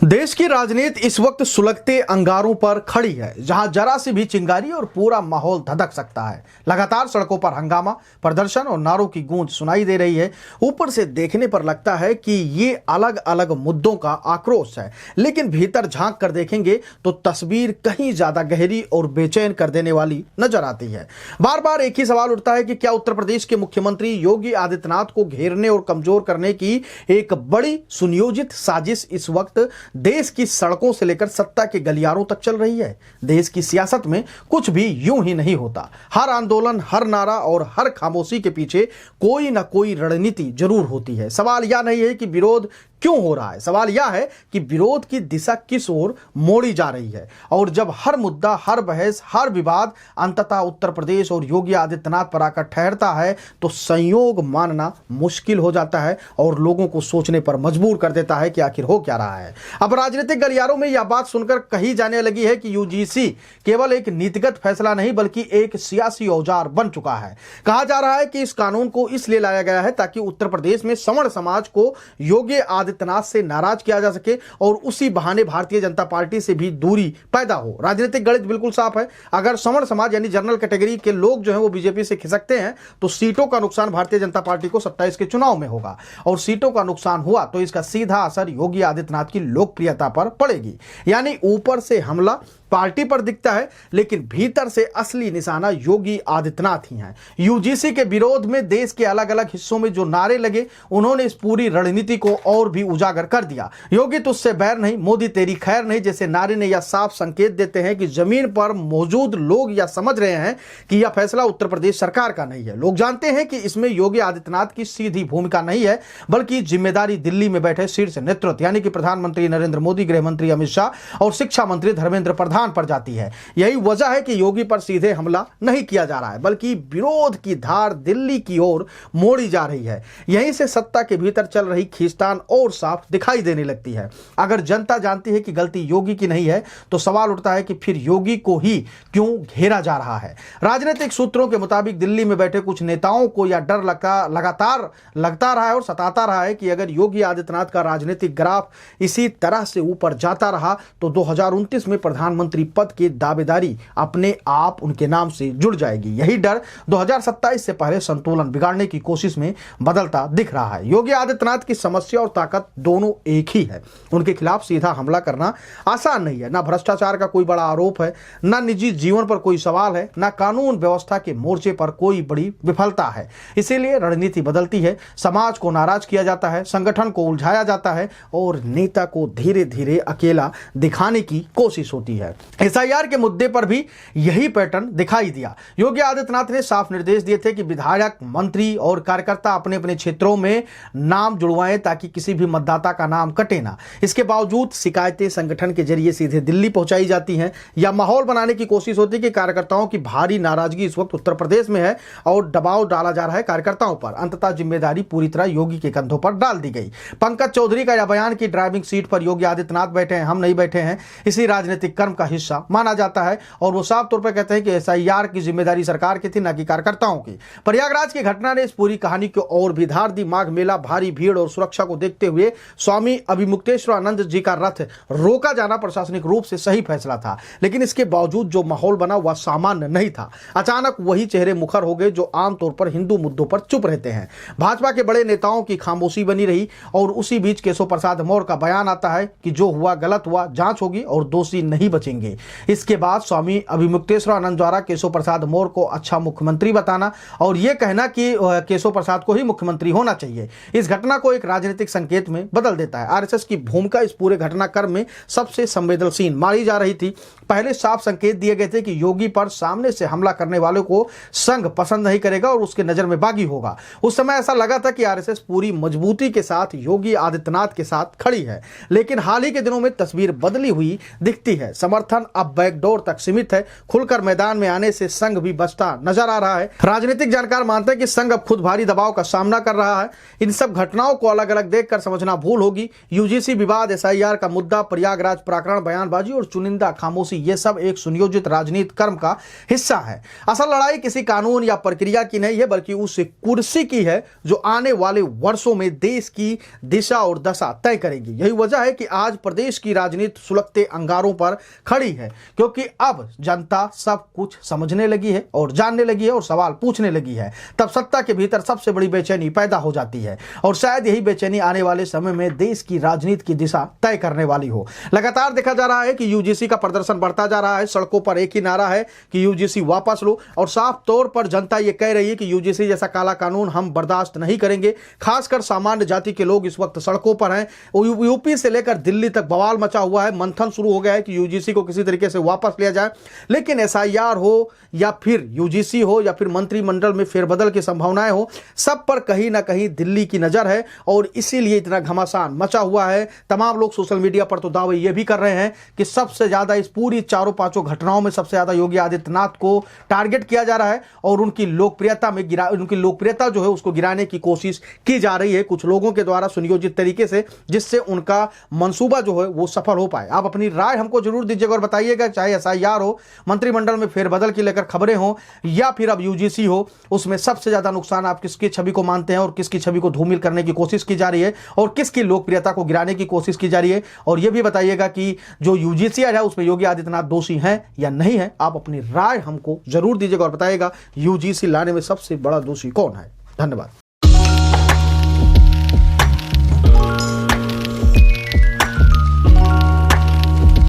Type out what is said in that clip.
देश की राजनीति इस वक्त सुलगते अंगारों पर खड़ी है, जहां जरा सी भी चिंगारी और पूरा माहौल धधक सकता है। लगातार सड़कों पर हंगामा, प्रदर्शन और नारों की गूंज सुनाई दे रही है। ऊपर से देखने पर लगता है कि ये अलग अलग मुद्दों का आक्रोश है, लेकिन भीतर झांक कर देखेंगे तो तस्वीर कहीं ज्यादा गहरी और बेचैन कर देने वाली नजर आती है। बार बार एक ही सवाल उठता है कि क्या उत्तर प्रदेश के मुख्यमंत्री योगी आदित्यनाथ को घेरने और कमजोर करने की एक बड़ी सुनियोजित साजिश इस वक्त देश की सड़कों से लेकर सत्ता के गलियारों तक चल रही है। देश की सियासत में कुछ भी यूं ही नहीं होता। हर आंदोलन, हर नारा और हर खामोशी के पीछे कोई ना कोई रणनीति जरूर होती है। सवाल यह नहीं है कि विरोध क्यों हो रहा है, सवाल यह है कि विरोध की दिशा किस ओर मोड़ी जा रही है। और जब हर मुद्दा, हर बहस, हर विवाद अंततः उत्तर प्रदेश और योगी आदित्यनाथ पर आकर ठहरता है तो संयोग मानना मुश्किल हो जाता है और लोगों को सोचने पर मजबूर कर देता है कि आखिर हो क्या रहा है। अब राजनीतिक गलियारों में यह बात सुनकर कही जाने लगी है कि यूजीसी केवल एक नीतिगत फैसला नहीं बल्कि एक सियासी औजार बन चुका है। कहा जा रहा है कि इस कानून को इसलिए लाया गया है ताकि उत्तर प्रदेश में सवर्ण समाज को योगी आदित्यनाथ से नाराज किया जा सके और उसी बहाने भारतीय जनता पार्टी से भी दूरी पैदा हो। राजनीतिक गणित बिल्कुल साफ है। अगर सवर्ण समाज यानी जनरल कैटेगरी के लोग जो हैं वो बीजेपी से खिसकते हैं तो सीटों का नुकसान भारतीय जनता पार्टी को 27 के चुनाव में होगा और सीटों का नुकसान हुआ तो इसका सीधा असर योगी आदित्यनाथ की लोकप्रियता पर पड़ेगी। यानी ऊपर से हमला पार्टी पर दिखता है लेकिन भीतर से असली निशाना योगी आदित्यनाथ ही हैं। यूजीसी के विरोध में देश के अलग अलग हिस्सों में जो नारे लगे उन्होंने इस पूरी रणनीति को और भी उजागर कर दिया। योगी तुझसे बैर नहीं, मोदी तेरी खैर नहीं जैसे नारे ने यह साफ संकेत देते हैं कि जमीन पर मौजूद लोग यह समझ रहे हैं कि यह फैसला उत्तर प्रदेश सरकार का नहीं है। लोग जानते हैं कि इसमें योगी आदित्यनाथ की सीधी भूमिका नहीं है बल्कि जिम्मेदारी दिल्ली में बैठे शीर्ष नेतृत्व यानी कि प्रधानमंत्री नरेंद्र मोदी, गृह मंत्री अमित शाह और शिक्षा मंत्री धर्मेंद्र प्रधान पर जाती है। यही वजह है कि योगी पर सीधे हमला नहीं किया जा रहा है बल्कि विरोध की धार दिल्ली की ओर मोड़ी जा रही है। यहीं से सत्ता के भीतर चल रही खींचतान और साफ दिखाई देने लगती है। अगर जनता जानती है कि गलती योगी की नहीं है तो सवाल उठता है कि फिर योगी को ही क्यों घेरा जा रहा है। राजनीतिक सूत्रों के मुताबिक दिल्ली में बैठे कुछ नेताओं को यह डर लगातार लगता रहा है और सताता रहा है कि अगर योगी आदित्यनाथ का राजनीतिक ग्राफ इसी तरह से ऊपर जाता रहा तो 2029 में प्रधानमंत्री पद की दावेदारी अपने आप उनके नाम से जुड़ जाएगी। यही डर 2027 से पहले संतुलन बिगाड़ने की कोशिश में बदलता दिख रहा है। योगी आदित्यनाथ की समस्या और ताकत दोनों एक ही है। उनके खिलाफ सीधा हमला करना आसान नहीं है। ना भ्रष्टाचार का कोई बड़ा आरोप है, ना निजी जीवन पर कोई सवाल है, ना कानून व्यवस्था के मोर्चे पर कोई बड़ी विफलता है। इसीलिए रणनीति बदलती है, समाज को नाराज किया जाता है, संगठन को उलझाया जाता है और नेता को धीरे धीरे अकेला दिखाने की कोशिश होती है। एसआईआर के मुद्दे पर भी यही पैटर्न दिखाई दिया। योगी आदित्यनाथ ने साफ निर्देश दिए थे कि विधायक, मंत्री और कार्यकर्ता अपने अपने क्षेत्रों में नाम जुड़वाएं ताकि किसी भी मतदाता का नाम कटे ना। इसके बावजूद शिकायतें संगठन के जरिए सीधे दिल्ली पहुंचाई जाती हैं। यह माहौल बनाने की कोशिश होती है कि कार्यकर्ताओं की भारी नाराजगी इस वक्त उत्तर प्रदेश में है और दबाव डाला जा रहा है कार्यकर्ताओं पर। अंततः जिम्मेदारी पूरी तरह योगी के कंधों पर डाल दी गई। पंकज चौधरी का यह बयान कि ड्राइविंग सीट पर योगी आदित्यनाथ बैठे हैं, हम नहीं बैठे हैं, इसी राजनीतिक कर्म का हिस्सा माना जाता है और वो साफ तौर पर कहते हैं कि एसआईआर की जिम्मेदारी सरकार की थी, न कि कार्यकर्ताओं की। प्रयागराज की घटना ने इस पूरी कहानी को और भी धार दी। माघ मेला, भारी भीड़ और सुरक्षा को देखते हुए स्वामी अभिमुक्तेश्वरानंद जी का रथ रोका जाना प्रशासनिक रूप से सही फैसला था, लेकिन इसके बावजूद जो माहौल बना वह सामान्य नहीं था। अचानक वही चेहरे मुखर हो गए जो आमतौर पर हिंदू मुद्दों पर चुप रहते हैं। भाजपा के बड़े नेताओं की खामोशी बनी रही और उसी बीच केशव प्रसाद मौर्य का बयान आता है कि जो हुआ गलत हुआ, जांच होगी और दोषी नहीं बचेंगे। इसके बाद स्वामी अभिमुक्तेश्वरानंद द्वारा केशव प्रसाद मौर्य को अच्छा मुख्यमंत्री बताना और यह कहना कि केशव प्रसाद को ही मुख्यमंत्री होना चाहिए, इस घटना को एक राजनीतिक संकेत में बदल देता है। आरएसएस की भूमिका इस पूरे घटनाक्रम में सबसे संवेदनशील मानी जा रही थी। पहले साफ संकेत दिए गए थे कि योगी पर सामने से हमला करने वालों को संघ पसंद नहीं करेगा और उसके नजर में बागी होगा। उस समय ऐसा लगा था कि आरएसएस पूरी मजबूती के साथ योगी आदित्यनाथ के साथ खड़ी है, लेकिन हाल ही के दिनों में तस्वीर बदली हुई दिखती है। समर्थन अब बैकडोर तक सीमित है। खुलकर मैदान में आने से संघ भी बचता नजर आ रहा है। राजनीतिक जानकार मानते हैं कि संघ अब खुद भारी दबाव का सामना कर रहा है। इन सब घटनाओं को अलग अलग देखकर समझना भूल होगी। यूजीसी विवाद, एसआईआर का मुद्दा, प्रयागराज प्रकरण, बयानबाजी और चुनिंदा खामोशी, ये सब एक सुनियोजित राजनीति कर्म का हिस्सा है। असल लड़ाई किसी कानून या प्रक्रिया की नहीं है, बल्कि उस कुर्सी की है जो आने वाले वर्षों में देश की दिशा और दशा तय करेगी। यही वजह है कि आज प्रदेश की राजनीति सुलगते अंगारों पर खड़ी है, क्योंकि अब जनता सब कुछ समझने लगी है और जानने लगी है और सवाल पूछने लगी है। तब सत्ता के भीतर सबसे बड़ी बेचैनी पैदा हो जाती है और शायद यही बेचैनी आने वाले समय में देश की राजनीति की दिशा तय करने वाली हो। लगातार देखा जा रहा है कि यूजीसी का प्रदर्शन बढ़ता जा रहा है। सड़कों पर एक ही नारा है कि यूजीसी वापस लो, और साफ तौर पर जनता यह कह रही है कि यूजीसी जैसा काला कानून हम बर्दाश्त नहीं करेंगे। खासकर सामान्य जाति के लोग इस वक्त सड़कों पर हैं। यूपी से लेकर दिल्ली तक बवाल मचा हुआ है, मंथन शुरू हो गया है कि यूजीसी को किसी तरीके से वापस लिया जाए। लेकिन एसआईआर हो या फिर यूजीसी हो या फिर मंत्रिमंडल में फेरबदल की संभावनाएं हो, सब पर कहीं ना कहीं दिल्ली की नजर है और इसीलिए इतना घमासान मचा हुआ है। तमाम लोग सोशल मीडिया पर तो दावे ये भी कर रहे हैं कि सबसे ज्यादा इस पूरी चारों पांचों घटनाओं में सबसे ज्यादा योगी आदित्यनाथ को टारगेट किया जा रहा है और उनकी लोकप्रियता जो है उसको गिराने की कोशिश की जा रही है कुछ लोगों के द्वारा सुनियोजित तरीके से, जिससे उनका मंसूबा जो है वो सफल हो पाए। आप अपनी राय हमको जरूर दीजिएगा और बताइएगा, चाहे एसआईआर हो, मंत्रिमंडल में फेरबदल की लेकर खबरें हो या फिर अब यूजीसी हो, उसमें सबसे ज्यादा नुकसान आप किसकी छवि को मानते हैं और किसकी छवि को धूमिल करने की कोशिश की जा रही है और किसकी लोकप्रियता को गिराने की कोशिश की जा रही है। और यह भी बताइएगा कि जो यूजीसी है उसमें योगी आदित्यनाथ दोषी हैं या नहीं है। आप अपनी राय हमको जरूर दीजिएगा और बताइएगा यूजीसी लाने में सबसे बड़ा दोषी कौन है। धन्यवाद।